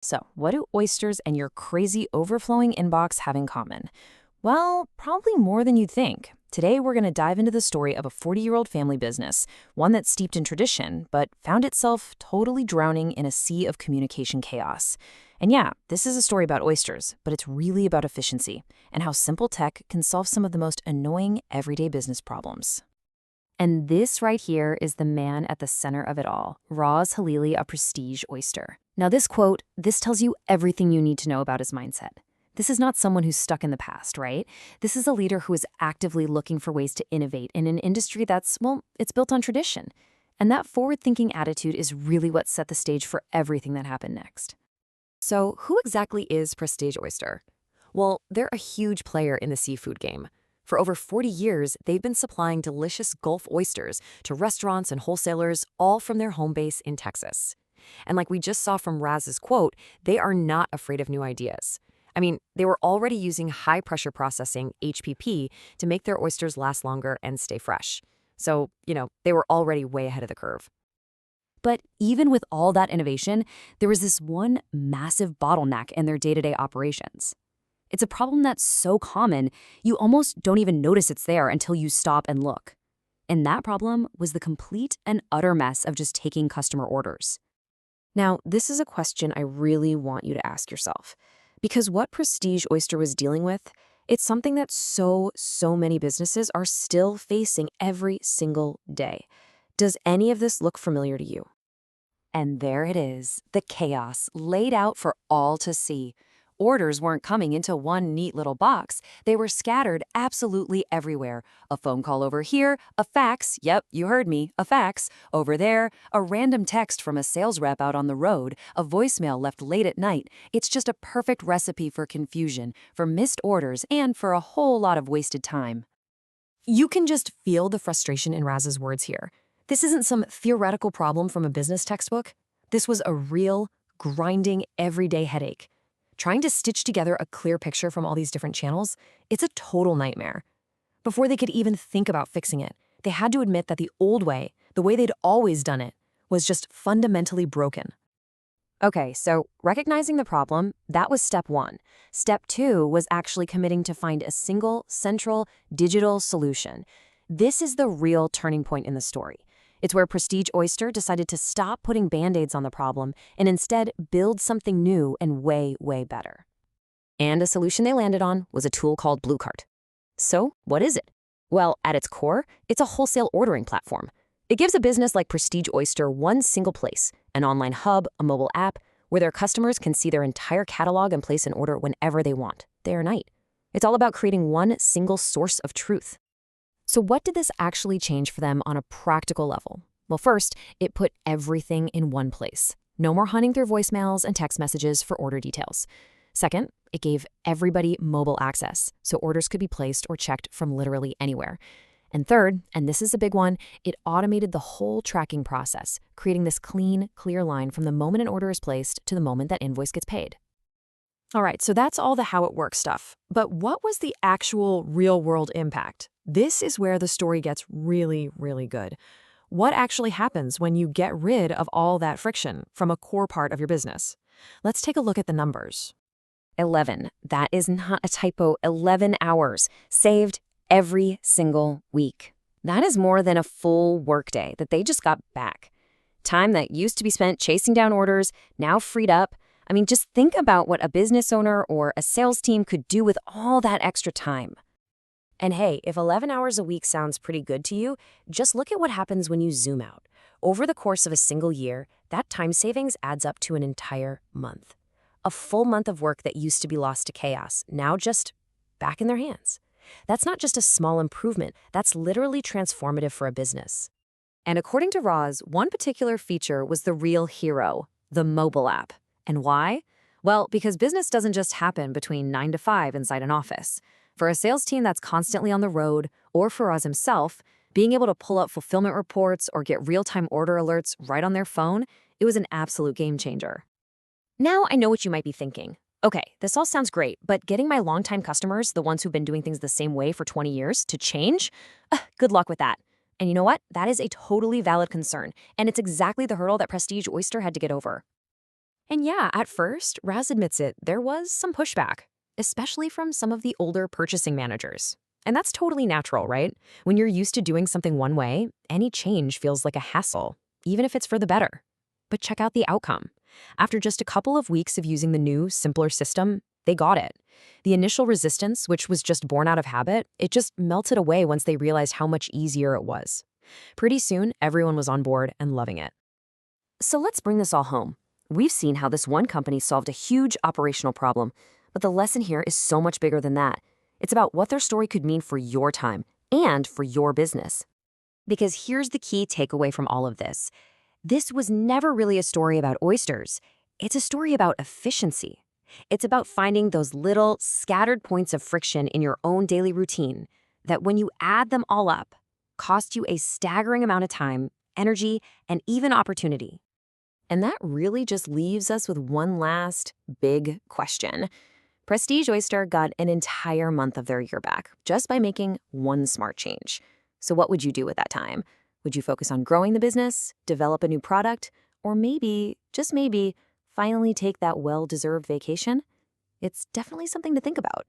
So, what do oysters and your crazy overflowing inbox have in common? Well, probably more than you'd think. Today, we're going to dive into the story of a 40-year-old family business, one that's steeped in tradition, but found itself totally drowning in a sea of communication chaos. And yeah, this is a story about oysters, but it's really about efficiency and how simple tech can solve some of the most annoying everyday business problems. And this right here is the man at the center of it all, Roz Halili of Prestige Oyster. Now this quote, this tells you everything you need to know about his mindset. This is not someone who's stuck in the past, right? This is a leader who is actively looking for ways to innovate in an industry that's, well, it's built on tradition. And that forward-thinking attitude is really what set the stage for everything that happened next. So who exactly is Prestige Oyster? Well, they're a huge player in the seafood game. For over 40 years, they've been supplying delicious Gulf oysters to restaurants and wholesalers, all from their home base in Texas. And like we just saw from Raz's quote, they are not afraid of new ideas. I mean, they were already using high-pressure processing, HPP, to make their oysters last longer and stay fresh. So, they were already way ahead of the curve. But even with all that innovation, there was this one massive bottleneck in their day-to-day operations. It's a problem that's so common, you almost don't even notice it's there until you stop and look. And that problem was the complete and utter mess of just taking customer orders. Now, this is a question I really want you to ask yourself. Because what Prestige Oyster was dealing with, it's something that so many businesses are still facing every single day. Does any of this look familiar to you? And there it is, the chaos laid out for all to see. Orders weren't coming into one neat little box. They were scattered absolutely everywhere. A phone call over here, a fax, yep, you heard me, a fax, over there, a random text from a sales rep out on the road, a voicemail left late at night. It's just a perfect recipe for confusion, for missed orders, and for a whole lot of wasted time. You can just feel the frustration in Raz's words here. This isn't some theoretical problem from a business textbook. This was a real, grinding, everyday headache. Trying to stitch together a clear picture from all these different channels, it's a total nightmare. Before they could even think about fixing it, they had to admit that the old way, the way they'd always done it, was just fundamentally broken. Okay, so recognizing the problem, that was step one. Step two was actually committing to find a single, central, digital solution. This is the real turning point in the story. It's where Prestige Oyster decided to stop putting Band-Aids on the problem and instead build something new and way better. And a solution they landed on was a tool called BlueCart. So, what is it? Well, at its core, it's a wholesale ordering platform. It gives a business like Prestige Oyster one single place, an online hub, a mobile app, where their customers can see their entire catalog and place an order whenever they want, day or night. It's all about creating one single source of truth. So what did this actually change for them on a practical level? Well, first, it put everything in one place. No more hunting through voicemails and text messages for order details. Second, it gave everybody mobile access, so orders could be placed or checked from literally anywhere. And third, and this is a big one, it automated the whole tracking process, creating this clean, clear line from the moment an order is placed to the moment that invoice gets paid. All right, so that's all the how it works stuff. But what was the actual real-world impact? This is where the story gets really good. What actually happens when you get rid of all that friction from a core part of your business? Let's take a look at the numbers. 11. That is not a typo. 11 hours saved every single week. That is more than a full workday that they just got back. Time that used to be spent chasing down orders, now freed up. I mean, just think about what a business owner or a sales team could do with all that extra time. And hey, if 11 hours a week sounds pretty good to you, just look at what happens when you zoom out. Over the course of a single year, that time savings adds up to an entire month. A full month of work that used to be lost to chaos, now just back in their hands. That's not just a small improvement, that's literally transformative for a business. And according to Roz, one particular feature was the real hero, the mobile app. And why? Well, because business doesn't just happen between 9 to 5 inside an office. For a sales team that's constantly on the road, or for Roz himself, being able to pull up fulfillment reports or get real-time order alerts right on their phone, it was an absolute game changer. Now I know what you might be thinking. Okay, this all sounds great, but getting my longtime customers, the ones who've been doing things the same way for 20 years, to change? Good luck with that. And you know what? That is a totally valid concern, and it's exactly the hurdle that Prestige Oyster had to get over. And yeah, at first, Raz admits it, there was some pushback, especially from some of the older purchasing managers. And that's totally natural, right? When you're used to doing something one way, any change feels like a hassle, even if it's for the better. But check out the outcome. After just a couple of weeks of using the new, simpler system, they got it. The initial resistance, which was just born out of habit, it just melted away once they realized how much easier it was. Pretty soon, everyone was on board and loving it. So let's bring this all home. We've seen how this one company solved a huge operational problem, but the lesson here is so much bigger than that. It's about what their story could mean for your time and for your business. Because here's the key takeaway from all of this. This was never really a story about oysters. It's a story about efficiency. It's about finding those little, scattered points of friction in your own daily routine that, when you add them all up, cost you a staggering amount of time, energy, and even opportunity. And that really just leaves us with one last big question. Prestige Oyster got an entire month of their year back just by making one smart change. So what would you do with that time? Would you focus on growing the business, develop a new product, or maybe, just maybe, finally take that well-deserved vacation? It's definitely something to think about.